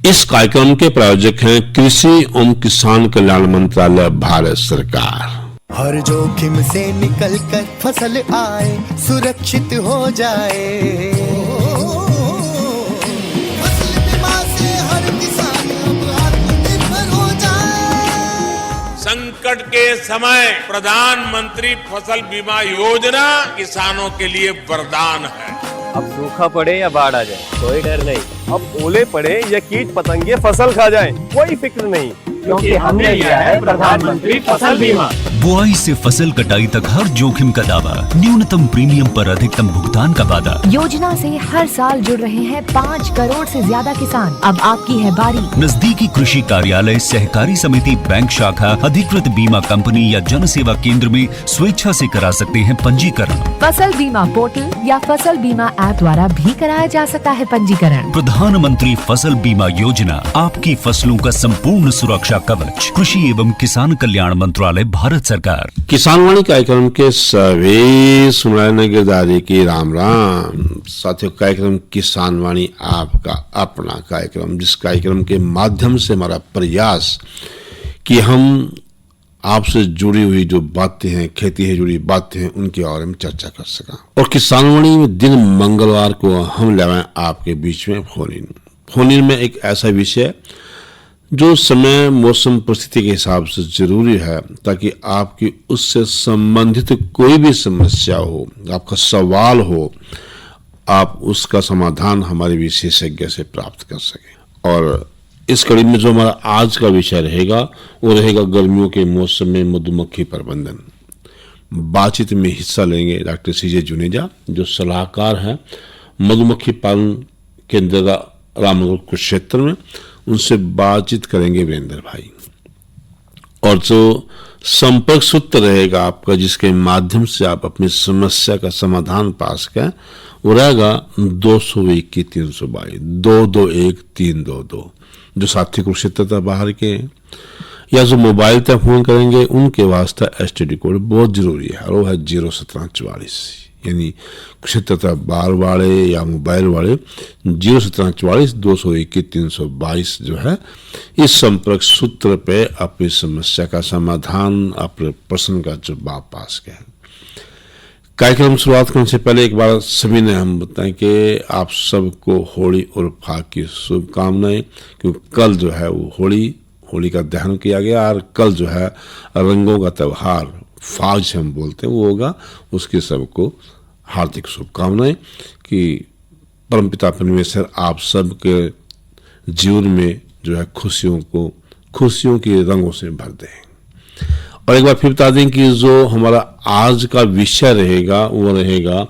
इस कार्यक्रम के प्रायोजक हैं कृषि एवं किसान कल्याण मंत्रालय, भारत सरकार। हर जोखिम से निकल कर फसल आए, सुरक्षित हो जाए। फसल बीमा से हर किसान अब आत्मनिर्भर हो जाए। संकट के समय प्रधानमंत्री फसल बीमा योजना किसानों के लिए वरदान है। अब सूखा पड़े या बाढ़ आ जाए कोई डर नहीं, अब ओले पड़े या कीट पतंगे फसल खा जाए कोई फिक्र नहीं, क्योंकि हमने लिया है प्रधानमंत्री फसल बीमा। बुआई से फसल कटाई तक हर जोखिम का दावा, न्यूनतम प्रीमियम पर अधिकतम भुगतान का वादा। योजना से हर साल जुड़ रहे हैं 5 करोड़ से ज्यादा किसान। अब आपकी है बारी। नजदीकी कृषि कार्यालय, सहकारी समिति, बैंक शाखा, अधिकृत बीमा कंपनी या जन सेवा केंद्र में स्वेच्छा से करा सकते हैं पंजीकरण। फसल बीमा पोर्टल या फसल बीमा ऐप द्वारा भी कराया जा सकता है पंजीकरण। प्रधानमंत्री फसल बीमा योजना, आपकी फसलों का संपूर्ण सुरक्षा कवच। कृषि एवं किसान कल्याण मंत्रालय, भारत सरकार। किसानवाणी कार्यक्रम के सभी सुनने गिरदारी की राम राम। साथियों, कार्यक्रम किसानवाणी आपका अपना कार्यक्रम, जिस कार्यक्रम के माध्यम से हमारा प्रयास कि हम आपसे जुड़ी हुई जो बातें हैं, खेती से जुड़ी बातें हैं, उनके और हम चर्चा कर सका। और किसानवाणी में दिन मंगलवार को हम लाए आपके बीच में फोन इन में एक ऐसा विषय जो समय मौसम परिस्थिति के हिसाब से जरूरी है, ताकि आपकी उससे संबंधित कोई भी समस्या हो, आपका सवाल हो, आप उसका समाधान हमारे विशेषज्ञ से प्राप्त कर सकें। और इस कड़ी में जो हमारा आज का विषय रहेगा वो रहेगा गर्मियों के मौसम में मधुमक्खी प्रबंधन। बातचीत में हिस्सा लेंगे डॉक्टर सीजे जुनेजा, जो सलाहकार हैं मधुमक्खी पालन केंद्र रामनगर कुरुक्षेत्र में। उनसे बातचीत करेंगे वीरेंद्र भाई। और जो संपर्क सूत्र रहेगा आपका, जिसके माध्यम से आप अपनी समस्या का समाधान पा सकें, वो रहेगा 221-322 221-322। जो साथी कुरुक्षेत्र तक बाहर के या जो मोबाइल तक फोन करेंगे, उनके वास्ते STD कोड बहुत जरूरी है, और वो है 01744। यानी कुरुक्षेत्र बाहर वाले या मोबाइल वाले 01744 221-322 जो है, इस संपर्क सूत्र पे अपनी समस्या का समाधान, अपने प्रश्न का जवाब पा सके। कार्यक्रम शुरुआत करने से पहले एक बार सभी ने हम बताएं कि आप सबको होली और फाग की शुभकामनाएं, क्योंकि कल जो है वो होली का दहन किया गया, और कल जो है रंगों का त्यौहार फाग से हम बोलते हैं वो होगा। उसके सबको हार्दिक शुभकामनाएं कि परमपिता परमेश्वर आप सबके जीवन में जो है खुशियों के रंगों से भर दें। और एक बार फिर बता दें कि जो हमारा आज का विषय रहेगा वो रहेगा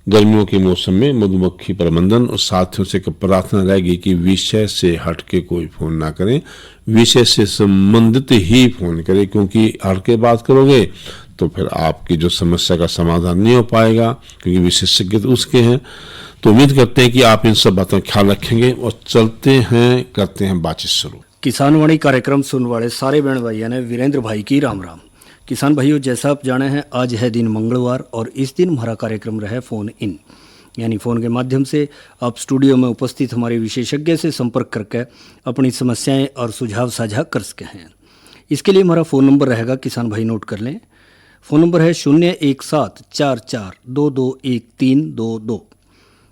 गर्मियों के मौसम में मधुमक्खी प्रबंधन। और साथियों से प्रार्थना रहेगी कि विषय से हटके कोई फोन ना करें, विषय से संबंधित ही फोन करें, क्योंकि हटके बात करोगे तो फिर आपकी जो समस्या का समाधान नहीं हो पाएगा, क्योंकि विशेषज्ञ तो उसके हैं। तो उम्मीद करते हैं कि आप इन सब बातों का ख्याल रखेंगे। और करते हैं बातचीत शुरू। किसानवाणी कार्यक्रम सुनने वाले सारे बहन भाइयों ने वीरेंद्र भाई की राम राम। किसान भाइयों, जैसा आप जाने हैं, आज है दिन मंगलवार, और इस दिन हमारा कार्यक्रम रहे फ़ोन इन, यानी फ़ोन के माध्यम से आप स्टूडियो में उपस्थित हमारे विशेषज्ञ से संपर्क करके अपनी समस्याएं और सुझाव साझा कर सके हैं। इसके लिए हमारा फ़ोन नंबर रहेगा, किसान भाई नोट कर लें। फ़ोन नंबर है 0174421-322।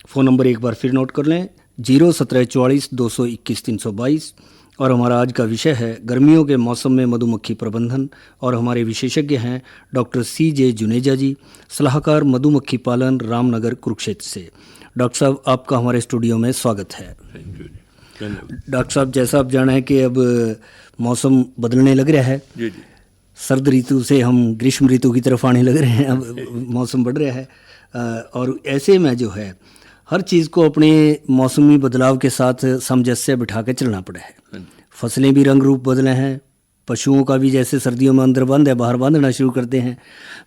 फ़ोन नंबर एक बार फिर नोट कर लें, 01744 221 322। और हमारा आज का विषय है गर्मियों के मौसम में मधुमक्खी प्रबंधन, और हमारे विशेषज्ञ हैं डॉक्टर CJ जुनेजा जी, सलाहकार मधुमक्खी पालन, रामनगर कुरुक्षेत्र से। डॉक्टर साहब, आपका हमारे स्टूडियो में स्वागत है। डॉक्टर साहब, जैसा आप जाना है कि अब मौसम बदलने लग रहा है, सर्द ऋतु से हम ग्रीष्म ऋतु की तरफ आने लग रहे हैं, अब मौसम बढ़ रहा है, और ऐसे में जो है हर चीज़ को अपने मौसमी बदलाव के साथ सामंजस्य बिठा के चलना पड़ा है। फसलें भी रंग रूप बदले हैं, पशुओं का भी जैसे सर्दियों में अंदर बंद है, बाहर बांधना शुरू करते हैं।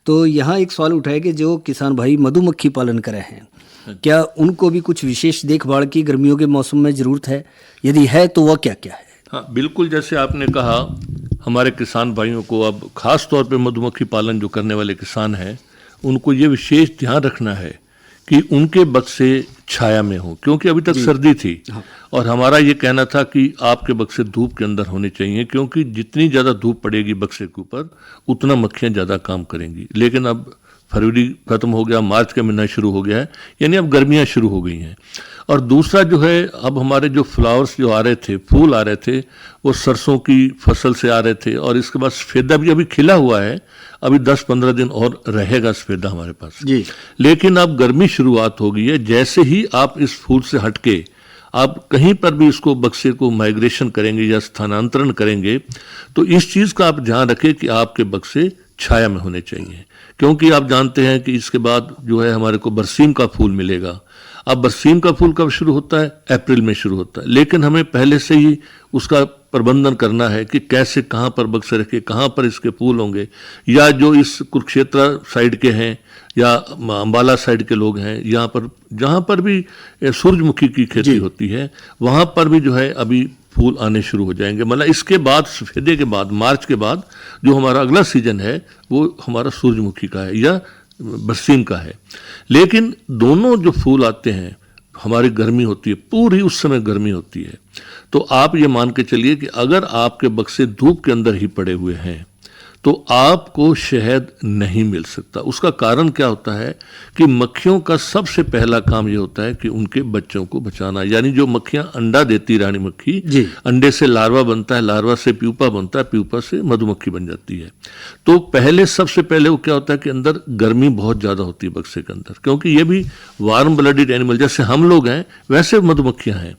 तो यहाँ एक सवाल उठाए कि जो किसान भाई मधुमक्खी पालन कर रहे हैं, क्या उनको भी कुछ विशेष देखभाल की गर्मियों के मौसम में ज़रूरत है? यदि है तो वह क्या क्या है? हाँ, बिल्कुल, जैसे आपने कहा, हमारे किसान भाइयों को अब खास तौर पे मधुमक्खी पालन जो करने वाले किसान हैं, उनको ये विशेष ध्यान रखना है कि उनके बक्से छाया में हो, क्योंकि अभी तक सर्दी थी। और हमारा ये कहना था कि आपके बक्से धूप के अंदर होने चाहिए, क्योंकि जितनी ज़्यादा धूप पड़ेगी बक्से के ऊपर उतना मक्खियाँ ज़्यादा काम करेंगी। लेकिन अब फरवरी खत्म हो गया, मार्च का महीना शुरू हो गया है, यानी अब गर्मियाँ शुरू हो गई हैं। और दूसरा जो है, अब हमारे जो फ्लावर्स जो आ रहे थे, फूल आ रहे थे, वो सरसों की फसल से आ रहे थे। और इसके बाद सफ़ेदा भी अभी खिला हुआ है, अभी 10-15 दिन और रहेगा सफ़ेदा हमारे पास जी। लेकिन अब गर्मी शुरुआत हो गई है। जैसे ही आप इस फूल से हटके आप कहीं पर भी इसको बक्से को माइग्रेशन करेंगे या स्थानांतरण करेंगे, तो इस चीज़ का आप ध्यान रखें कि आपके बक्से छाया में होने चाहिए। क्योंकि आप जानते हैं कि इसके बाद जो है हमारे को बरसीम का फूल मिलेगा। अब बरसीम का फूल कब शुरू होता है? अप्रैल में शुरू होता है। लेकिन हमें पहले से ही उसका प्रबंधन करना है कि कैसे, कहाँ पर बक्से रखे, कहाँ पर इसके फूल होंगे। या जो इस कुरुक्षेत्र साइड के हैं या अम्बाला साइड के लोग हैं, यहाँ पर जहाँ पर भी सूरजमुखी की खेती होती है, वहाँ पर भी जो है अभी फूल आने शुरू हो जाएंगे। मतलब इसके बाद सफ़ेदे के बाद, मार्च के बाद जो हमारा अगला सीजन है वो हमारा सूरजमुखी का है या बरसीम का है। लेकिन दोनों जो फूल आते हैं, हमारी गर्मी होती है, पूरी उस समय गर्मी होती है। तो आप ये मान के चलिए कि अगर आपके बक्से धूप के अंदर ही पड़े हुए हैं तो आपको शहद नहीं मिल सकता। उसका कारण क्या होता है कि मक्खियों का सबसे पहला काम ये होता है कि उनके बच्चों को बचाना। यानी जो मक्खियां अंडा देती, रानी मक्खी, अंडे से लार्वा बनता है, लार्वा से प्यूपा बनता है, प्यूपा से मधुमक्खी बन जाती है। तो पहले सबसे पहले वो क्या होता है कि अंदर गर्मी बहुत ज़्यादा होती है बक्से के अंदर, क्योंकि ये भी वार्म ब्लडेड एनिमल, जैसे हम लोग हैं वैसे मधुमक्खियाँ हैं।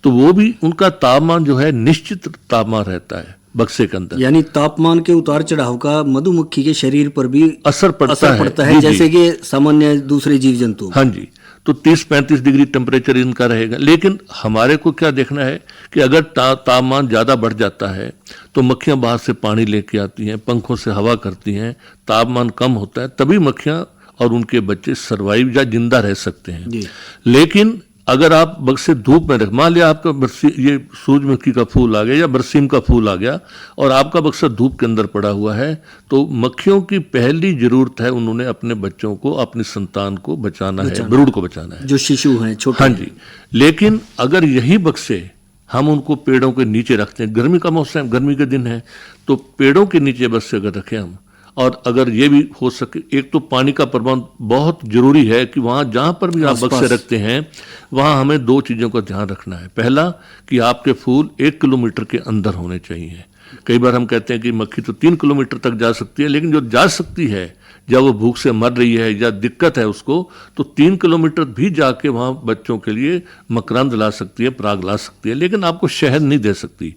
तो वो भी, उनका तापमान जो है निश्चित तापमान रहता है बक्से के अंदर। यानी तापमान के उतार चढ़ाव का मधुमक्खी के शरीर पर भी असर पड़ता है जैसे कि सामान्य दूसरे जीव जंतु। हाँ जी, तो 30-35 डिग्री टेम्परेचर इनका रहेगा। लेकिन हमारे को क्या देखना है कि अगर तापमान ज़्यादा बढ़ जाता है तो मक्खियाँ बाहर से पानी लेके आती हैं, पंखों से हवा करती हैं, तापमान कम होता है, तभी मक्खियाँ और उनके बच्चे सर्वाइव या जिंदा रह सकते हैं। लेकिन अगर आप बक्से धूप में रख, मान लिया आपका ये सूरजमुखी का फूल आ गया या बरसीम का फूल आ गया और आपका बक्सा धूप के अंदर पड़ा हुआ है, तो मक्खियों की पहली जरूरत है, उन्होंने अपने बच्चों को, अपनी संतान को बचाना है, ब्रूड को बचाना है, जो शिशु हैं छोटे। हाँ जी। लेकिन अगर यही बक्से हम उनको पेड़ों के नीचे रखते हैं, गर्मी का मौसम, गर्मी के दिन है, तो पेड़ों के नीचे बक्से अगर रखें हम, और अगर ये भी हो सके, एक तो पानी का प्रबंध बहुत जरूरी है कि वहाँ जहाँ पर भी आप बक्से रखते हैं वहाँ हमें 2 चीज़ों का ध्यान रखना है। पहला कि आपके फूल 1 किलोमीटर के अंदर होने चाहिए। कई बार हम कहते हैं कि मक्खी तो 3 किलोमीटर तक जा सकती है, लेकिन जो जा सकती है जब वो भूख से मर रही है या दिक्कत है उसको, तो 3 किलोमीटर भी जाके वहाँ बच्चों के लिए मकरंद ला सकती है, पराग ला सकती है, लेकिन आपको शहद नहीं दे सकती।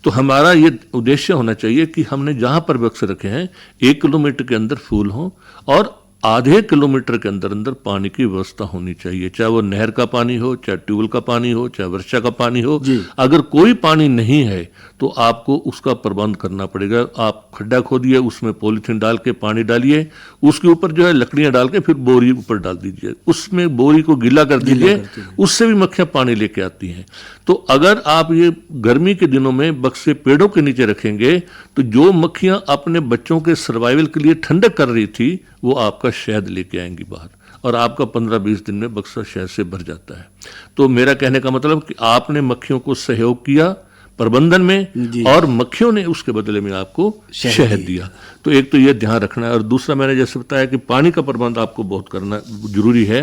तो हमारा ये उद्देश्य होना चाहिए कि हमने जहाँ पर बक्से रखे हैं 1 किलोमीटर के अंदर फूल हों और आधे किलोमीटर के अंदर अंदर पानी की व्यवस्था होनी चाहिए, चाहे वो नहर का पानी हो, चाहे ट्यूबवेल का पानी हो, चाहे वर्षा का पानी हो। अगर कोई पानी नहीं है तो आपको उसका प्रबंध करना पड़ेगा। आप खड्डा खोदिए, उसमें पॉलीथीन डाल के पानी डालिए, उसके ऊपर जो है लकड़ियां डाल के फिर बोरी ऊपर डाल दीजिए, उसमें बोरी को गीला कर दीजिए, उससे भी मक्खियां पानी लेके आती हैं। तो अगर आप ये गर्मी के दिनों में बक्से पेड़ों के नीचे रखेंगे तो जो मक्खियां अपने बच्चों के सर्वाइवल के लिए ठंडक कर रही थी वो आपका शहद लेके आएंगी बाहर, और आपका 15-20 दिन में बक्सा शहद से भर जाता है। तो मेरा कहने का मतलब कि आपने मक्खियों को सहयोग किया प्रबंधन में और मक्खियों ने उसके बदले में आपको शहद दिया। तो एक तो ये ध्यान रखना है, और दूसरा मैंने जैसे बताया कि पानी का प्रबंध आपको बहुत करना जरूरी है।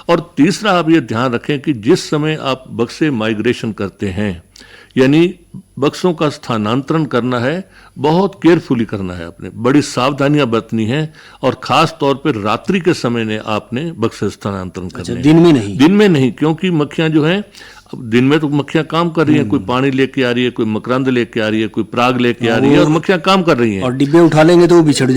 और तीसरा आप ये ध्यान रखें कि जिस समय आप बक्से माइग्रेशन करते हैं, यानी बक्सों का स्थानांतरण करना है, बहुत केयरफुली करना है, आपने बड़ी सावधानियां बरतनी है, और खास तौर पर रात्रि के समय ने आपने बक्से स्थानांतरण करना है। दिन में नहीं, क्योंकि मक्खियां जो हैं, अब दिन में तो मक्खियां काम कर रही हैं, कोई पानी लेके आ रही है, कोई मकरंद लेके आ रही है, कोई पराग लेके आ रही है, और मक्खियां काम कर रही हैं। और डिब्बे उठा लेंगे तो वो बिछड़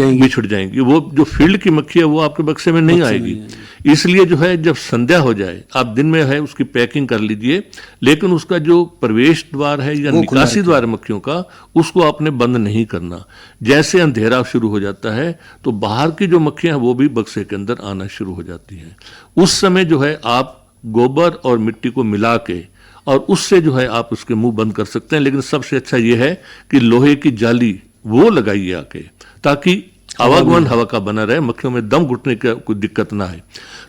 जाएंगी। वो जो फील्ड की मक्खी है वो आपके बक्से में नहीं आएगी। इसलिए जो है जब संध्या हो जाए, आप दिन में है उसकी पैकिंग कर लीजिए, लेकिन उसका जो प्रवेश द्वार है या निकासी द्वार मक्खियों का, उसको आपने बंद नहीं करना। जैसे अंधेरा शुरू हो जाता है तो बाहर की जो मक्खियां वो भी बक्से के अंदर आना शुरू हो जाती हैं। उस समय जो है आप गोबर और मिट्टी को मिला के और उससे जो है आप उसके मुंह बंद कर सकते हैं। लेकिन सबसे अच्छा यह है कि लोहे की जाली वो लगाइए आके, ताकि आवागमन हवा का बना रहे, मक्खियों में दम घुटने का कोई दिक्कत ना है।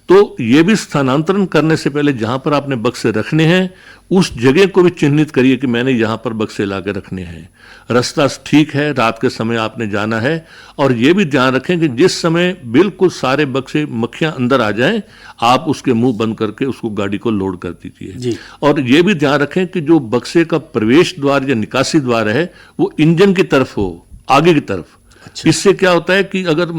तो ये भी स्थानांतरण करने से पहले जहां पर आपने बक्से रखने हैं उस जगह को भी चिन्हित करिए कि मैंने यहां पर बक्से लाके रखने हैं। रास्ता ठीक है, रात के समय आपने जाना है, और ये भी ध्यान रखें कि जिस समय बिल्कुल सारे बक्से मक्खियां अंदर आ जाएं, आप उसके मुंह बंद करके उसको गाड़ी को लोड कर दीजिए। और ये भी ध्यान रखें कि जो बक्से का प्रवेश द्वार या निकासी द्वार है वो इंजन की तरफ हो, आगे की तरफ। इससे क्या होता है कि अगर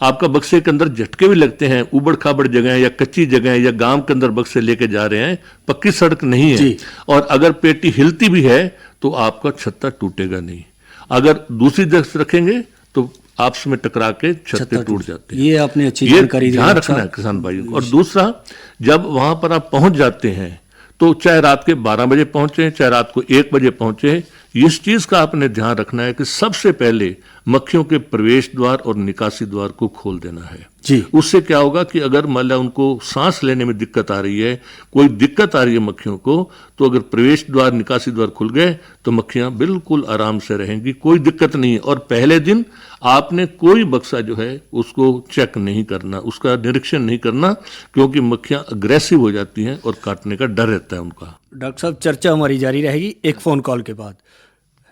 आपका बक्से के अंदर झटके भी लगते हैं, उबड़ खाबड़ जगह है या कच्ची जगह है या गांव के अंदर बक्से लेके जा रहे हैं, पक्की सड़क नहीं है, और अगर पेटी हिलती भी है तो आपका छत्ता टूटेगा नहीं। अगर दूसरी जगह से रखेंगे तो आपस में टकरा के छत्ते टूट जाते हैं। ये आपने अच्छी जानकारी दी। ध्यान रखना है किसान भाइयों को। और दूसरा, जब वहां पर आप पहुंच जाते हैं तो चाहे रात के 12 बजे पहुंचे, चाहे रात को 1 बजे पहुंचे, इस चीज का आपने ध्यान रखना है कि सबसे पहले मक्खियों के प्रवेश द्वार और निकासी द्वार को खोल देना है जी। उससे क्या होगा कि अगर मान लो उनको सांस लेने में दिक्कत आ रही है, कोई दिक्कत आ रही है मक्खियों को, तो अगर प्रवेश द्वार निकासी द्वार खुल गए तो मक्खियां बिल्कुल आराम से रहेंगी, कोई दिक्कत नहीं है। और पहले दिन आपने कोई बक्सा जो है उसको चेक नहीं करना, उसका निरीक्षण नहीं करना, क्योंकि मक्खियां अग्रेसिव हो जाती हैं और काटने का डर रहता है उनका। डॉक्टर साहब, चर्चा हमारी जारी रहेगी एक फोन कॉल के बाद।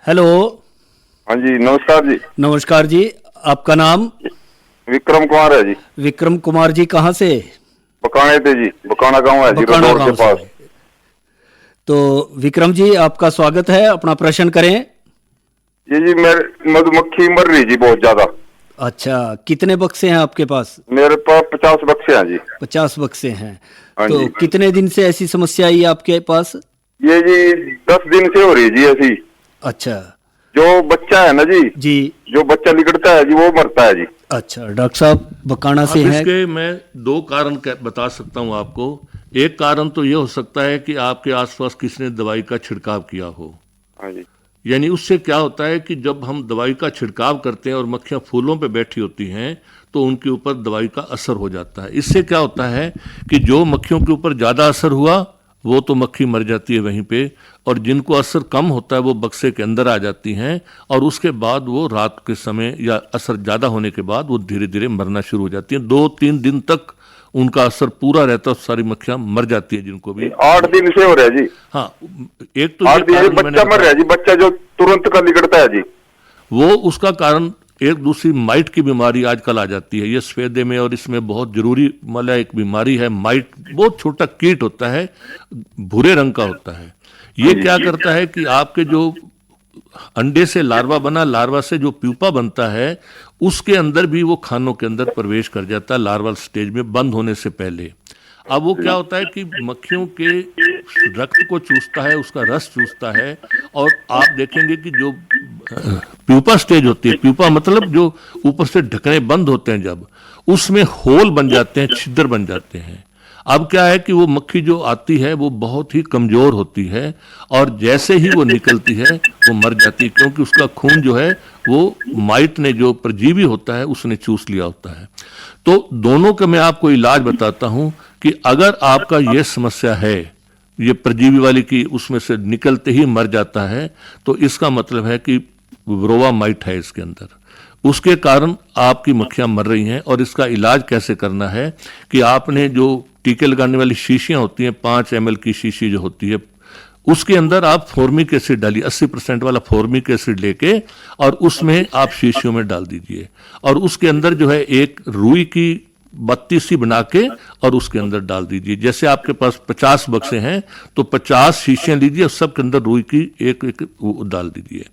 हेलो। हाँ जी, नमस्कार जी। नमस्कार जी, आपका नाम? विक्रम कुमार है जी। विक्रम कुमार जी, कहाँ से? बकाने पे जी, बकाना गांव है, जीरो रोड के पास। तो विक्रम जी, आपका स्वागत है, अपना प्रश्न करें। जी मेरे मधुमक्खी मर रही जी बहुत ज्यादा। अच्छा, कितने बक्से हैं आपके पास? मेरे पास 50 बक्से हैं जी। 50 बक्से हैं। हाँ तो जी। कितने दिन से ऐसी समस्या आई है आपके पास? ये जी 10 दिन से हो रही जी ऐसी। अच्छा। जो बच्चा है ना जी, जो बच्चा निकलता है जी वो मरता है जी। अच्छा, डॉक्टर साहब बकाना से हैं। इसके मैं 2 कारण बता सकता हूं आपको। एक कारण तो ये हो सकता है कि आपके आसपास किसी ने दवाई का छिड़काव किया हो। हाँ जी। यानी उससे क्या होता है कि जब हम दवाई का छिड़काव करते हैं और मक्खियां फूलों पे बैठी होती हैं तो उनके ऊपर दवाई का असर हो जाता है। इससे क्या होता है कि जो मक्खियों के ऊपर ज्यादा असर हुआ वो तो मक्खी मर जाती है वहीं पे, और जिनको असर कम होता है वो बक्से के अंदर आ जाती हैं, और उसके बाद वो रात के समय या असर ज्यादा होने के बाद वो धीरे धीरे मरना शुरू हो जाती हैं। 2-3 दिन तक उनका असर पूरा रहता है, सारी मक्खियां मर जाती है जिनको भी। 8 दिन से हो रहा है जी। हाँ, एक तो 8 दिन बच्चा मर रहा है जी, बच्चा जो तुरंत का निकलता है जी। वो उसका कारण एक दूसरी माइट की बीमारी आजकल आ जाती है। ये सफेदे में और इसमें बहुत जरूरी मतलब एक बीमारी है माइट। बहुत छोटा कीट होता है, भूरे रंग का होता है। ये क्या करता है कि आपके जो अंडे से लार्वा बना, लार्वा से जो प्यूपा बनता है उसके अंदर भी वो खानों के अंदर प्रवेश कर जाता है लार्वल स्टेज में बंद होने से पहले। अब वो क्या होता है कि मक्खियों के रक्त को चूसता है, उसका रस चूसता है, और आप देखेंगे कि जो प्यूपा स्टेज होती है, प्यूपा मतलब जो ऊपर से ढकने बंद होते हैं, जब उसमें होल बन जाते हैं, छिद्र बन जाते हैं। अब क्या है कि वो मक्खी जो आती है वो बहुत ही कमजोर होती है, और जैसे ही वो निकलती है वो मर जाती है, क्योंकि उसका खून जो है वो माइट ने, जो परजीवी होता है, उसने चूस लिया होता है। तो दोनों का मैं आपको इलाज बताता हूं कि अगर आपका ये समस्या है, ये परजीवी वाली की उसमें से निकलते ही मर जाता है, तो इसका मतलब है कि वरोवा माइट है इसके अंदर, उसके कारण आपकी मक्खियां मर रही हैं। और इसका इलाज कैसे करना है कि आपने जो टीके लगाने वाली शीशियां होती हैं, 5 ml की शीशी जो होती है, उसके अंदर आप फॉर्मिक एसिड डालिए, 80% वाला फॉर्मिक एसिड लेके, और उसमें आप शीशियों में डाल दीजिए, और उसके अंदर जो है एक रुई की बत्ती सी बना के और उसके अंदर डाल दीजिए। जैसे आपके पास 50 बक्से हैं तो 50 शीशियां लीजिए और सबके अंदर रुई की एक डाल दीजिए।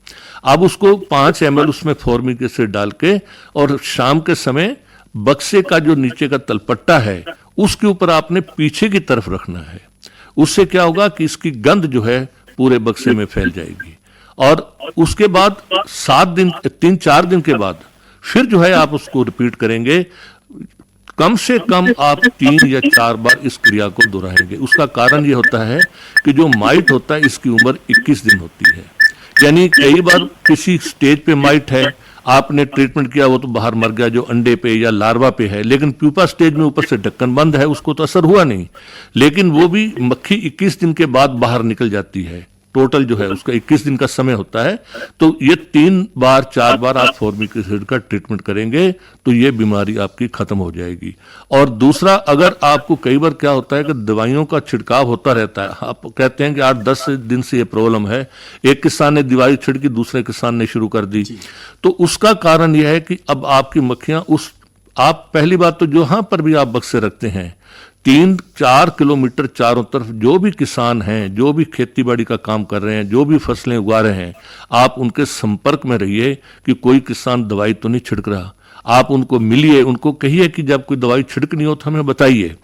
अब उसको 5 ml उसमें फॉर्मिक एसिड डाल के, और शाम के समय बक्से का जो नीचे का तलपट्टा है उसके ऊपर आपने पीछे की तरफ रखना है। उससे क्या होगा कि इसकी गंध जो है पूरे बक्से में फैल जाएगी, और उसके बाद 3-4 दिन के बाद फिर जो है आप उसको रिपीट करेंगे। कम से कम आप 3 या 4 बार इस क्रिया को दोहराएंगे। उसका कारण ये होता है कि जो माइट होता है इसकी उम्र 21 दिन होती है। यानी कई बार किसी स्टेज पे माइट है, आपने ट्रीटमेंट किया, वो तो बाहर मर गया जो अंडे पे या लार्वा पे है, लेकिन प्यूपा स्टेज में ऊपर से ढक्कन बंद है, उसको तो असर हुआ नहीं, लेकिन वो भी मक्खी 21 दिन के बाद बाहर निकल जाती है टोटल जो है उसका 21 दिन का समय होता है। तो ये 3 बार 4 बार आप फॉर्मिक एसिड का ट्रीटमेंट करेंगे तो ये बीमारी आपकी खत्म हो जाएगी। और दूसरा, अगर आपको कई बार क्या होता है कि दवाइयों का छिड़काव होता रहता है, आप कहते हैं कि 8-10 दिन से ये प्रॉब्लम है, एक किसान ने दवाई छिड़की, दूसरे किसान ने शुरू कर दी, तो उसका कारण यह है कि अब आपकी मक्खियां आप पहली बात तो जहां पर भी आप बक्से रखते हैं 3-4 किलोमीटर चारों तरफ जो भी किसान हैं, जो भी खेती बाड़ी का काम कर रहे हैं, जो भी फसलें उगा रहे हैं, आप उनके संपर्क में रहिए कि कोई किसान दवाई तो नहीं छिड़क रहा। आप उनको मिलिए, उनको कहिए कि जब कोई दवाई छिड़कनी हो तो हमें बताइए।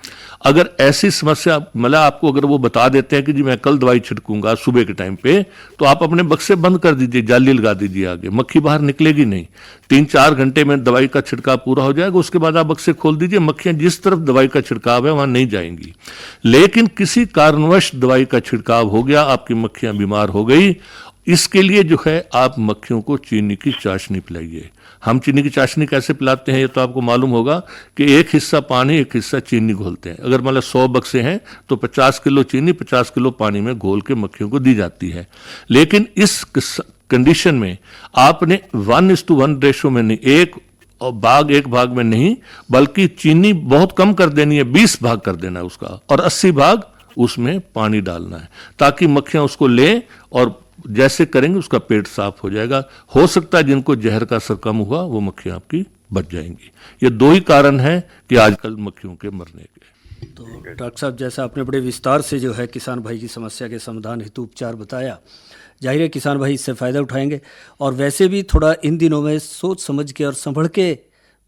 अगर ऐसी समस्या मतलब आपको अगर वो बता देते हैं कि जी मैं कल दवाई छिड़कूंगा सुबह के टाइम पे, तो आप अपने बक्से बंद कर दीजिए, जाली लगा दीजिए, आगे मक्खी बाहर निकलेगी नहीं। 3-4 घंटे में दवाई का छिड़काव पूरा हो जाएगा, उसके बाद आप बक्से खोल दीजिए, मक्खियां जिस तरफ दवाई का छिड़काव है वहां नहीं जाएंगी। लेकिन किसी कारणवश दवाई का छिड़काव हो गया, आपकी मक्खियां बीमार हो गई, इसके लिए जो है आप मक्खियों को चीनी की चाशनी पिलाइए। हम चीनी की चाशनी कैसे पिलाते हैं ये तो आपको मालूम होगा कि एक हिस्सा पानी, एक हिस्सा चीनी घोलते हैं। अगर मतलब 100 बक्से हैं तो 50 किलो चीनी 50 किलो पानी में घोल के मक्खियों को दी जाती है। लेकिन इस कंडीशन में आपने 1:1 रेशो में नहीं, एक भाग में नहीं, बल्कि चीनी बहुत कम कर देनी है, 20 भाग कर देना है उसका, और 80 भाग उसमें पानी डालना है, ताकि मक्खियां उसको लें और जैसे करेंगे उसका पेट साफ हो जाएगा। हो सकता है जिनको जहर का असर कम हुआ वो मक्खियां आपकी बच जाएंगी। ये 2 ही कारण हैं कि आजकल मक्खियों के मरने के। तो डॉक्टर साहब, जैसा आपने बड़े विस्तार से जो है किसान भाई की समस्या के समाधान हेतु उपचार बताया, जाहिर है किसान भाई इससे फ़ायदा उठाएंगे। और वैसे भी थोड़ा इन दिनों में सोच समझ के और संभल के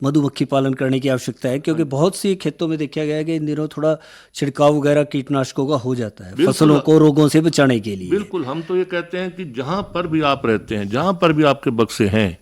मधुमक्खी पालन करने की आवश्यकता है, क्योंकि बहुत सी खेतों में देखा गया है कि इन दिनों थोड़ा छिड़काव वगैरह कीटनाशकों का हो जाता है फसलों को रोगों से बचाने के लिए। बिल्कुल, हम तो ये कहते हैं कि जहां पर भी आप रहते हैं, जहां पर भी आपके बक्से हैं,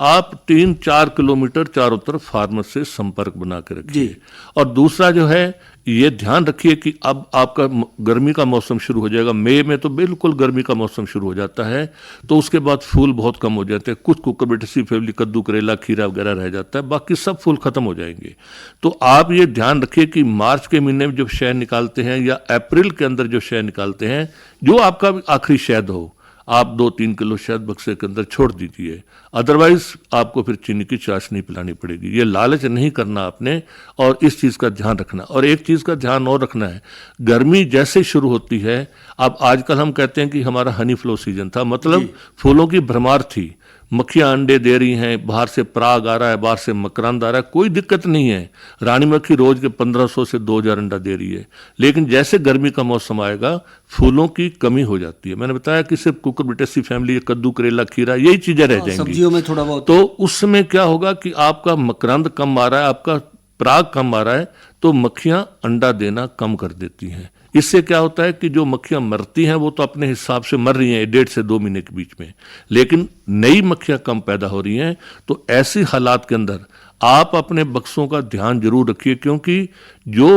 आप 3-4 किलोमीटर चारों तरफ फार्मर से संपर्क बना के रखिए। और दूसरा जो है ये ध्यान रखिए कि अब आपका गर्मी का मौसम शुरू हो जाएगा, मई में तो बिल्कुल गर्मी का मौसम शुरू हो जाता है, तो उसके बाद फूल बहुत कम हो जाते हैं। कुछ कुकुरबिटेसी फैमिली, कद्दू, करेला, खीरा वगैरह रह जाता है, बाकी सब फूल खत्म हो जाएंगे। तो आप ये ध्यान रखिए कि मार्च के महीने में जब शहद निकालते हैं या अप्रैल के अंदर जो शहद निकालते हैं, जो आपका आखिरी शहद हो, आप 2-3 किलो शहद बक्से के अंदर छोड़ दीजिए, अदरवाइज आपको फिर चीनी की चाशनी पिलानी पड़ेगी। ये लालच नहीं करना आपने, और इस चीज़ का ध्यान रखना। और एक चीज़ का ध्यान और रखना है, गर्मी जैसे शुरू होती है, अब आजकल हम कहते हैं कि हमारा हनी फ्लो सीजन था, मतलब फूलों की भरमार थी, मक्खियां अंडे दे रही हैं, बाहर से पराग आ रहा है, बाहर से मकरंद आ रहा है, कोई दिक्कत नहीं है। रानी मक्खी रोज के 1500 से 2000 अंडा दे रही है। लेकिन जैसे गर्मी का मौसम आएगा फूलों की कमी हो जाती है। मैंने बताया कि सिर्फ कुकुरबिटेसी फैमिली, कद्दू, करेला, खीरा, यही चीजें रह जाएंगी सब्जियों में थोड़ा बहुत। तो उस समय क्या होगा कि आपका मकरंद कम आ रहा है, आपका पराग कम आ रहा है, तो मक्खियां अंडा देना कम कर देती हैं। इससे क्या होता है कि जो मक्खियां मरती हैं वो तो अपने हिसाब से मर रही हैं 1.5 से 2 महीने के बीच में, लेकिन नई मक्खियां कम पैदा हो रही हैं। तो ऐसी हालात के अंदर आप अपने बक्सों का ध्यान जरूर रखिए, क्योंकि जो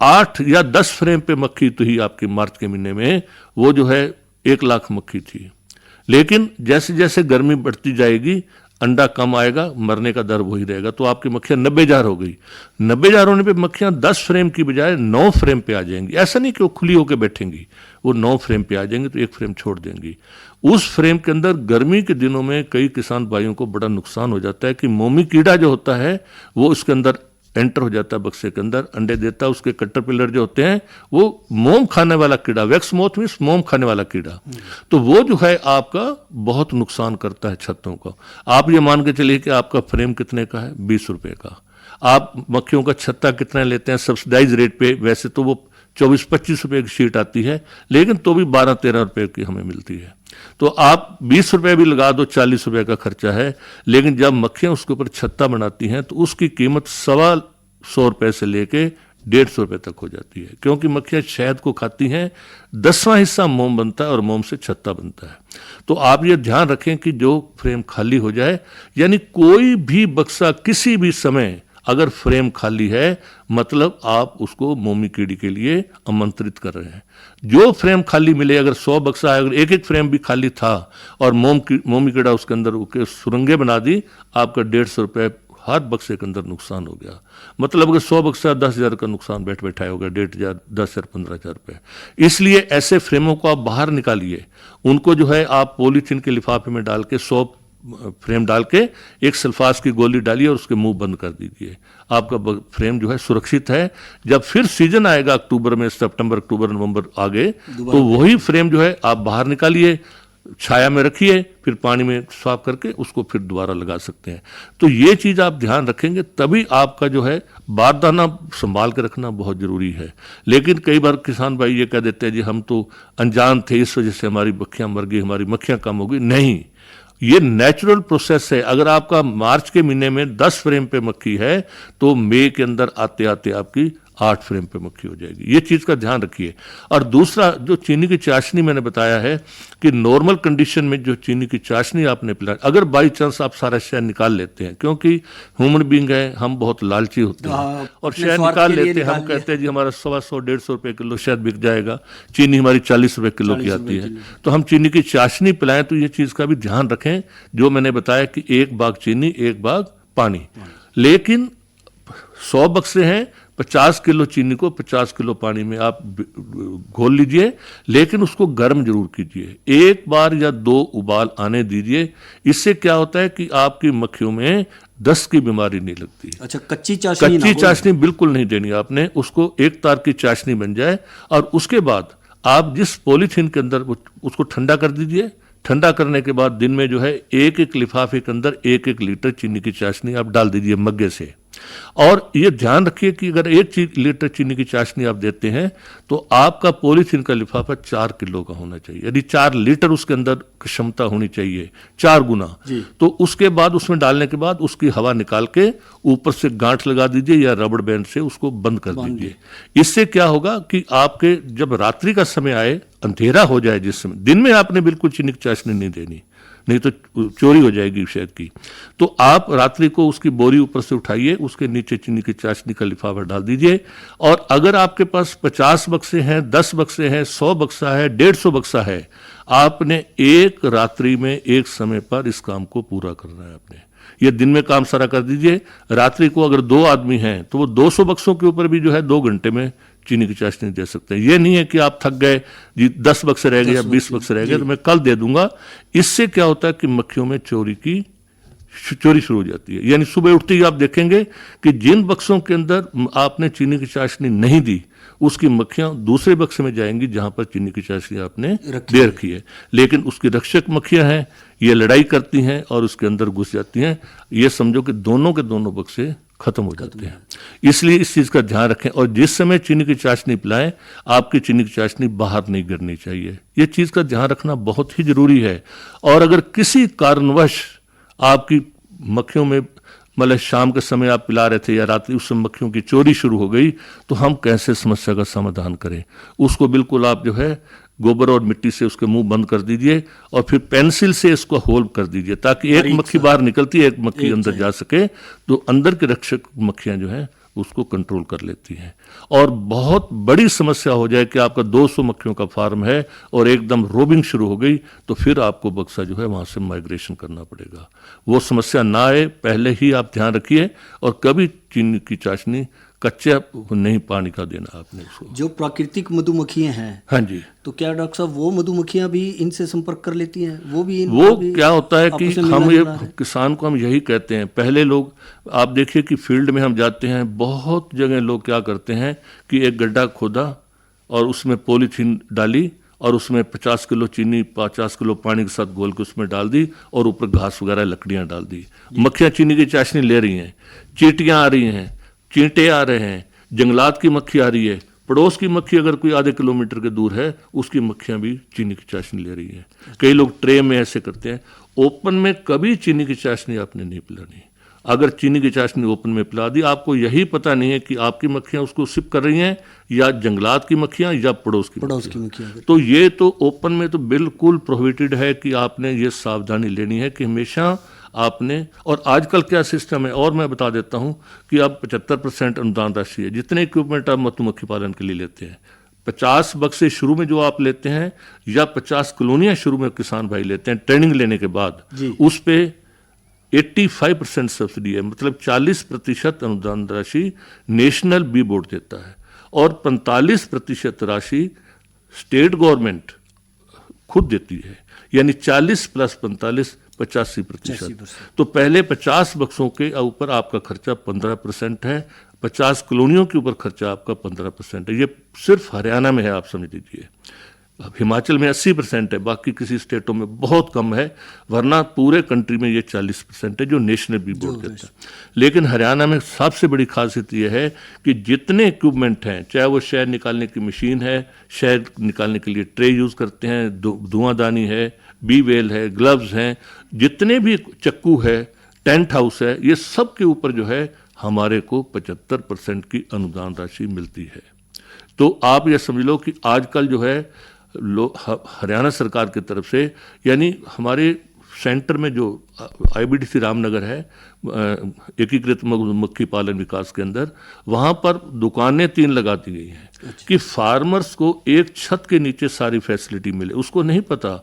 8 या 10 फ्रेम पे मक्खी तो ही आपके मार्च के महीने में वो जो है 1 लाख मक्खी थी। लेकिन जैसे जैसे गर्मी बढ़ती जाएगी अंडा कम आएगा, मरने का दर वही रहेगा, तो आपकी मक्खियां 90,000 हो गई। 90,000 होने पे मक्खियां 10 फ्रेम की बजाय 9 फ्रेम पे आ जाएंगी। ऐसा नहीं कि वो खुली होकर बैठेंगी, वो 9 फ्रेम पे आ जाएंगी, तो 1 फ्रेम छोड़ देंगी। उस फ्रेम के अंदर गर्मी के दिनों में कई किसान भाइयों को बड़ा नुकसान हो जाता है कि मोमी कीड़ा जो होता है वो उसके अंदर एंटर हो जाता है, बक्से के अंदर अंडे देता है। उसके कैटरपिलर जो होते हैं वो मोम खाने वाला कीड़ा, वैक्स मोथ मींस मोम खाने वाला कीड़ा, तो वो जो है आपका बहुत नुकसान करता है छत्तों को। आप ये मान के चलिए कि आपका फ्रेम कितने का है, 20 रुपए का। आप मक्खियों का छत्ता कितना लेते हैं सब्सिडाइज रेट पे, वैसे तो वो 24-25 रुपए की शीट आती है, लेकिन तो भी 12-13 रुपए की हमें मिलती है। तो आप 20 रुपए भी लगा दो, 40 रुपए का खर्चा है। लेकिन जब मक्खियां उसके ऊपर छत्ता बनाती हैं तो उसकी कीमत 125 रुपए से लेके 150 रुपए तक हो जाती है, क्योंकि मक्खियां शहद को खाती हैं, 10वां हिस्सा मोम बनता है और मोम से छत्ता बनता है। तो आप ये ध्यान रखें कि जो फ्रेम खाली हो जाए, यानी कोई भी बक्सा किसी भी समय अगर फ्रेम खाली है मतलब आप उसको मोमी कीड़ी के लिए आमंत्रित कर रहे हैं। जो फ्रेम खाली मिले, अगर 100 बक्सा है, अगर एक फ्रेम भी खाली था और मोमी कीड़ा उसके अंदर सुरंगें बना दी, आपका 150 रुपये हर बक्से के अंदर नुकसान हो गया। मतलब अगर 100 बक्सा 10,000 का नुकसान बैठ बैठा होगा, 1,500, 10,000, 15,000 रुपये। इसलिए ऐसे फ्रेमों को आप बाहर निकालिए, उनको जो है आप पॉलीथीन के लिफाफे में डाल के 100 फ्रेम डाल के एक सल्फास की गोली डालिए और उसके मुंह बंद कर दीजिए। आपका फ्रेम जो है सुरक्षित है। जब फिर सीजन आएगा अक्टूबर में, सितंबर, अक्टूबर, नवंबर आगे, तो वही फ्रेम जो है आप बाहर निकालिए, छाया में रखिए, फिर पानी में साफ करके उसको फिर दोबारा लगा सकते हैं। तो ये चीज़ आप ध्यान रखेंगे तभी आपका जो है बारदाना संभाल के रखना बहुत ज़रूरी है। लेकिन कई बार किसान भाई ये कह देते हैं जी हम तो अनजान थे, इस वजह से हमारी मक्खियाँ मर गई, हमारी मक्खियाँ कम हो गई। नहीं, ये नेचुरल प्रोसेस है। अगर आपका मार्च के महीने में 10 फ्रेम पे मक्खी है तो मई के अंदर आते आते आपकी 8 फ्रेम पे मक्खी हो जाएगी। ये चीज़ का ध्यान रखिए। और दूसरा, जो चीनी की चाशनी मैंने बताया है कि नॉर्मल कंडीशन में जो चीनी की चाशनी आपने पिलाई, अगर बाई चांस आप सारा शहद निकाल लेते हैं, क्योंकि ह्यूमन बींग है, हम बहुत लालची होते हैं और शहद निकाल लेते हैं, हम कहते हैं जी हमारा 100-150 रुपये किलो शहद बिक जाएगा, चीनी हमारी 40 रुपये किलो की आती है, तो हम चीनी की चाशनी पिलाएं। तो ये चीज़ का भी ध्यान रखें जो मैंने बताया कि 1 बाग चीनी 1 बाग पानी। लेकिन 100 बक्से हैं, 50 किलो चीनी को 50 किलो पानी में आप घोल लीजिए, लेकिन उसको गर्म जरूर कीजिए। 1 बार या 2 उबाल आने दीजिए। इससे क्या होता है कि आपकी मक्खियों में दस्त की बीमारी नहीं लगती। अच्छा, कच्ची चाशनी बिल्कुल नहीं देनी आपने, उसको एक तार की चाशनी बन जाए। और उसके बाद आप जिस पॉलीथीन के अंदर उसको ठंडा कर दीजिए। ठंडा करने के बाद दिन में जो है 1-1 लिफाफे के अंदर 1-1 लीटर चीनी की चाशनी आप डाल दीजिए मग्गे से। और ये ध्यान रखिए कि अगर 1 लीटर चीनी की चाशनी आप देते हैं तो आपका पॉलीथीन का लिफाफा 4 किलो का होना चाहिए, यदि 4 लीटर उसके अंदर क्षमता होनी चाहिए, 4 गुना। तो उसके बाद उसमें डालने के बाद उसकी हवा निकाल के ऊपर से गांठ लगा दीजिए या रबड़ बैंड से उसको बंद कर दीजिए। इससे क्या होगा कि आपके जब रात्रि का समय आए, अंधेरा हो जाए, जिस समय दिन में आपने बिल्कुल चीनी की चाशनी नहीं देनी, नहीं तो चोरी हो जाएगी शहद की। तो आप रात्रि को उसकी बोरी ऊपर से उठाइए, उसके नीचे चीनी की चाशनी का लिफाफा डाल दीजिए। और अगर आपके पास 50 बक्से हैं, 10 बक्से हैं, 100 बक्सा है, 150 बक्सा है, आपने एक रात्रि में एक समय पर इस काम को पूरा करना है। आपने ये दिन में काम सारा कर दीजिए, रात्रि को अगर 2 आदमी हैं तो वो 200 बक्सों के ऊपर भी जो है 2 घंटे में चीनी की चाशनी दे सकते हैं। ये नहीं है कि आप थक गए जी, 10 बक्से रह गए या 20 बक्से रह गए तो मैं कल दे दूंगा। इससे क्या होता है कि मक्खियों में चोरी शुरू हो जाती है। यानी सुबह उठते ही आप देखेंगे कि जिन बक्सों के अंदर आपने चीनी की चाशनी नहीं दी, उसकी मक्खियां दूसरे बक्से में जाएंगी जहां पर चीनी की चाशनी आपने दे रखी है। लेकिन उसकी रक्षक मक्खियां हैं, ये लड़ाई करती हैं और उसके अंदर घुस जाती हैं। ये समझो कि दोनों के दोनों बक्से खत्म हो जाते हैं। इसलिए इस चीज़ का ध्यान रखें। और जिस समय चीनी की चाशनी पिलाएं, आपकी चीनी की चाशनी बाहर नहीं गिरनी चाहिए। ये चीज़ का ध्यान रखना बहुत ही जरूरी है। और अगर किसी कारणवश आपकी मक्खियों में, मतलब शाम के समय आप पिला रहे थे या रात्रि, उस समय मक्खियों की चोरी शुरू हो गई, तो हम कैसे समस्या का समाधान करें? उसको बिल्कुल आप जो है गोबर और मिट्टी से उसके मुंह बंद कर दीजिए और फिर पेंसिल से इसको होल कर दीजिए, ताकि एक मक्खी बाहर निकलती है, एक मक्खी अंदर जा सके, तो अंदर के रक्षक मक्खियां जो हैं उसको कंट्रोल कर लेती हैं। और बहुत बड़ी समस्या हो जाए कि आपका 200 मक्खियों का फार्म है और एकदम रोबिंग शुरू हो गई, तो फिर आपको बक्सा जो है वहाँ से माइग्रेशन करना पड़ेगा। वो समस्या ना आए, पहले ही आप ध्यान रखिए। और कभी चीनी की चाशनी कच्चा नहीं पानी का देना आपने उसको। जो प्राकृतिक मधुमक्खियां हैं, हाँ जी, तो क्या डॉक्टर साहब वो मधुमक्खियां भी इनसे संपर्क कर लेती हैं? वो क्या होता है कि हम ये किसान को हम यही कहते हैं, पहले लोग, आप देखिए कि फील्ड में हम जाते हैं, बहुत जगह लोग क्या करते हैं कि एक गड्ढा खोदा और उसमें पॉलीथीन डाली और उसमें 50 किलो चीनी 50 किलो पानी के साथ घोल के उसमें डाल दी और ऊपर घास वगैरह लकड़ियां डाल दी। मक्खियां चीनी की चाशनी ले रही हैं, चींटियां आ रही हैं, चींटे आ रहे हैं, जंगलात की मक्खी आ रही है, पड़ोस की मक्खी अगर कोई आधे किलोमीटर के दूर है, उसकी मक्खियां भी चीनी की चाशनी ले रही हैं। कई लोग ट्रे में ऐसे करते हैं। ओपन में कभी चीनी की चाशनी आपने नहीं पिलानी। अगर चीनी की चाशनी ओपन में पिला दी, आपको यही पता नहीं है कि आपकी मक्खियां उसको सिप कर रही हैं या जंगलात की मक्खियां या पड़ोस की मक्खियां। तो ये तो ओपन में तो बिल्कुल प्रोहिबिटेड है कि आपने ये सावधानी लेनी है कि हमेशा आपने। और आजकल क्या सिस्टम है, और मैं बता देता हूं कि अब 75% अनुदान राशि है जितने इक्विपमेंट आप मधुमक्खी पालन के लिए लेते हैं। 50 बक्से शुरू में जो आप लेते हैं या 50 कॉलोनियां शुरू में किसान भाई लेते हैं ट्रेनिंग लेने के बाद, उस पे 85% सब्सिडी है, मतलब 40% अनुदान राशि नेशनल बी बोर्ड देता है और 45% राशि स्टेट गवर्नमेंट खुद देती है, यानी 40 + 45 85%। तो पहले 50 बक्सों के ऊपर आपका खर्चा 15% है, 50 कॉलोनियों के ऊपर खर्चा आपका 15% है। ये सिर्फ हरियाणा में है, आप समझ लीजिए। अब हिमाचल में 80% है, बाकी किसी स्टेटों में बहुत कम है, वरना पूरे कंट्री में ये 40% है जो नेशनल बी बोर्ड देता है। लेकिन हरियाणा में सबसे बड़ी खासियत ये है कि जितने इक्विपमेंट हैं, चाहे वो शहद निकालने की मशीन है, शहद निकालने के लिए ट्रे यूज़ करते हैं, धुआंदानी है, बी वेल है, ग्लव्स हैं, जितने भी चक्कू है, टेंट हाउस है, ये सब के ऊपर जो है हमारे को 75% की अनुदान राशि मिलती है। तो आप ये समझ लो कि आजकल जो है हरियाणा सरकार की तरफ से, यानी हमारे सेंटर में जो IBDC रामनगर है, एकीकृत मधुमक्खी पालन विकास के अंदर, वहाँ पर दुकानें 3 लगा दी गई हैं कि फार्मर्स को एक छत के नीचे सारी फैसिलिटी मिले। उसको नहीं पता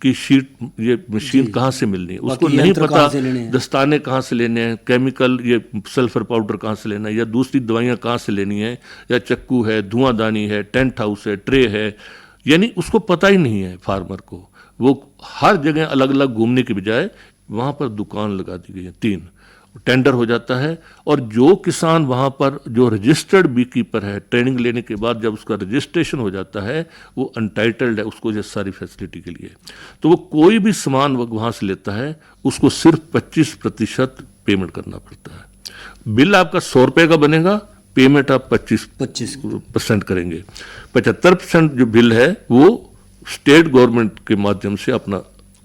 कि शीट ये मशीन कहाँ से मिलनी है, उसको नहीं पता दस्ताने कहाँ से लेने हैं, केमिकल ये सल्फर पाउडर कहाँ से लेना है, या दूसरी दवाइयाँ कहाँ से लेनी है, या चक्कू है, धुआंदानी है, टेंट हाउस है, ट्रे है, यानी उसको पता ही नहीं है फार्मर को। वो हर जगह अलग अलग घूमने के बजाय वहाँ पर दुकान लगा दी गई है 3, टेंडर हो जाता है, और जो किसान वहाँ पर जो रजिस्टर्ड बी कीपर है, ट्रेनिंग लेने के बाद जब उसका रजिस्ट्रेशन हो जाता है, वो अनटाइटल्ड है उसको ये सारी फैसिलिटी के लिए। तो वो कोई भी सामान वहाँ से लेता है, उसको सिर्फ 25% पेमेंट करना पड़ता है। बिल आपका 100 रुपये का बनेगा, पेमेंट आप 25% करेंगे। 75% जो बिल है वो स्टेट गवर्नमेंट के माध्यम से अपना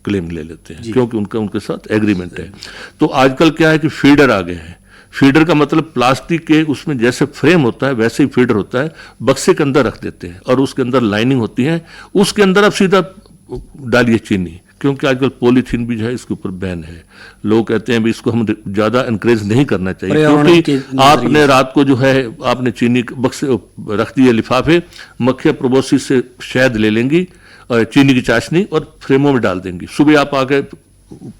क्लेम ले लेते हैं, क्योंकि उनके साथ एग्रीमेंट है। तो आजकल क्या है कि फीडर आ गए हैं। फीडर का मतलब प्लास्टिक के उसमें जैसे फ्रेम होता है वैसे ही फीडर होता है, बक्से के अंदर रख देते हैं और उसके अंदर लाइनिंग होती है, उसके अंदर आप सीधा डालिए चीनी, क्योंकि आजकल पॉलीथीन भी जो है इसके ऊपर बैन है। लोग कहते हैं भी इसको हम ज़्यादा इनक्रेज नहीं करना चाहिए, क्योंकि आपने रात को जो है आपने चीनी बक्से रख दिए लिफाफे, मक्खियाँ प्रोबोसिस से शहद ले लेंगी, चीनी की चाशनी, और फ्रेमों में डाल देंगी। सुबह आप आके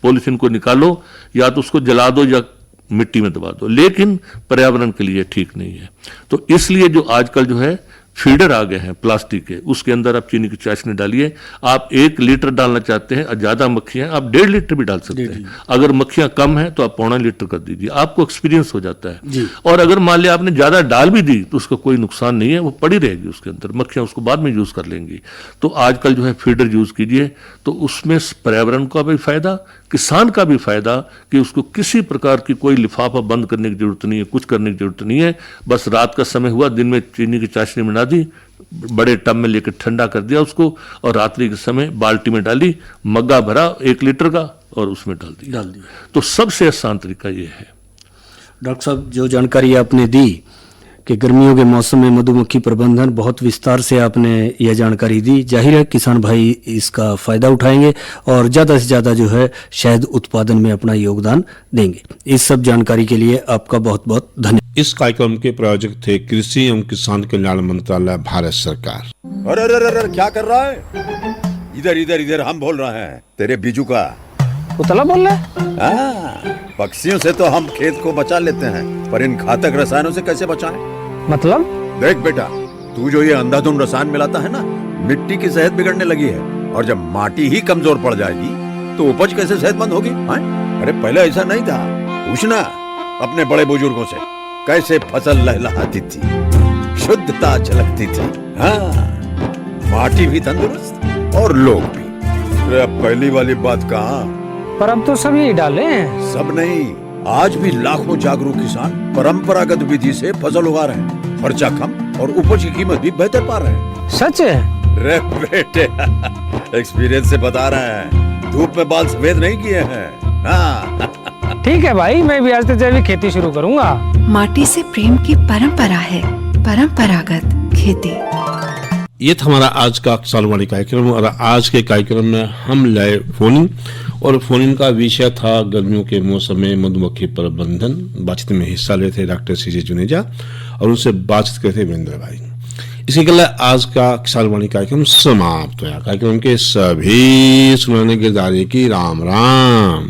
पॉलीथीन को निकालो, या तो उसको जला दो या मिट्टी में दबा दो, लेकिन पर्यावरण के लिए ठीक नहीं है। तो इसलिए जो आजकल जो है फीडर आ गए हैं प्लास्टिक के, उसके अंदर आप चीनी की चाशनी डालिए। आप 1 लीटर डालना चाहते हैं और ज़्यादा मक्खियाँ, आप 1.5 लीटर भी डाल सकते हैं। अगर मक्खियाँ कम हैं तो आप 0.25 लीटर कर दीजिए, आपको एक्सपीरियंस हो जाता है। और अगर मान लिया आपने ज़्यादा डाल भी दी तो उसका कोई नुकसान नहीं है, वो पड़ी रहेगी उसके अंदर, मक्खियाँ उसको बाद में यूज़ कर लेंगी। तो आजकल जो है फीडर यूज़ कीजिए, तो उसमें पर्यावरण का भी फायदा, किसान का भी फायदा, कि उसको किसी प्रकार की कोई लिफाफा बंद करने की जरूरत नहीं है, कुछ करने की जरूरत नहीं है। बस रात का समय हुआ, दिन में चीनी की चाशनी बना दी, बड़े टब में लेकर ठंडा कर दिया उसको, और रात्रि के समय बाल्टी में डाली, मग्गा भरा 1 लीटर का और उसमें डाल दिया। तो सबसे आसान तरीका ये है। डॉक्टर साहब, जो जानकारी आपने दी कि गर्मियों के मौसम में मधुमक्खी प्रबंधन, बहुत विस्तार से आपने यह जानकारी दी। जाहिर है किसान भाई इसका फ़ायदा उठाएंगे और ज़्यादा से ज़्यादा जो है शहद उत्पादन में अपना योगदान देंगे। इस सब जानकारी के लिए आपका बहुत बहुत धन्यवाद। इस कार्यक्रम के प्रायोजक थे कृषि एवं किसान कल्याण मंत्रालय, भारत सरकार। अरे क्या कर रहा है? इधर इधर इधर हम बोल रहे हैं तेरे बीजू का। उतला बोल रहा है? पक्षियों से तो हम खेत को बचा लेते हैं, पर इन घातक रसायनों से कैसे बचाएं? मतलब? देख बेटा, तू जो ये अंधाधुंध रसायन मिलाता है ना, मिट्टी की सेहत बिगड़ने लगी है। और जब माटी ही कमजोर पड़ जाएगी तो उपज कैसे सेहतमंद होगी? अरे पहले ऐसा नहीं था। पूछना अपने बड़े बुजुर्गों से, कैसे फसल लहलहाती थी, शुद्धता झलकती थी। हाँ, माटी भी तंदुरुस्त और लोग भी। अरे अब पहली वाली बात कहाँ? पर अब तो सभी डाले हैं। सब नहीं, आज भी लाखों जागरूक किसान परंपरागत विधि से फसल उगा रहे हैं। खर्चा कम और उपज की कीमत भी बेहतर पा रहे हैं। सच है? रे बेटे, एक्सपीरियंस से बता रहे हैं, धूप में बाल सफेद नहीं किए हैं। हाँ। ठीक है भाई, मैं भी आज से जैविक खेती शुरू करूंगा। माटी से प्रेम की परंपरा है, परंपरागत खेती। ये था हमारा आज का किसानवाणी कार्यक्रम, और आज के कार्यक्रम में हम लाए फोन, और फोन का विषय था गर्मियों के मौसम में मधुमक्खी प्रबंधन। बातचीत में हिस्सा लेते थे डॉक्टर CJ जुनेजा, और उनसे बातचीत करते वीरेंद्र भाई। इसी के लिए आज का किसानवाणी कार्यक्रम समाप्त हुआ। कार्यक्रम के सभी सुनाने के दारे की राम राम।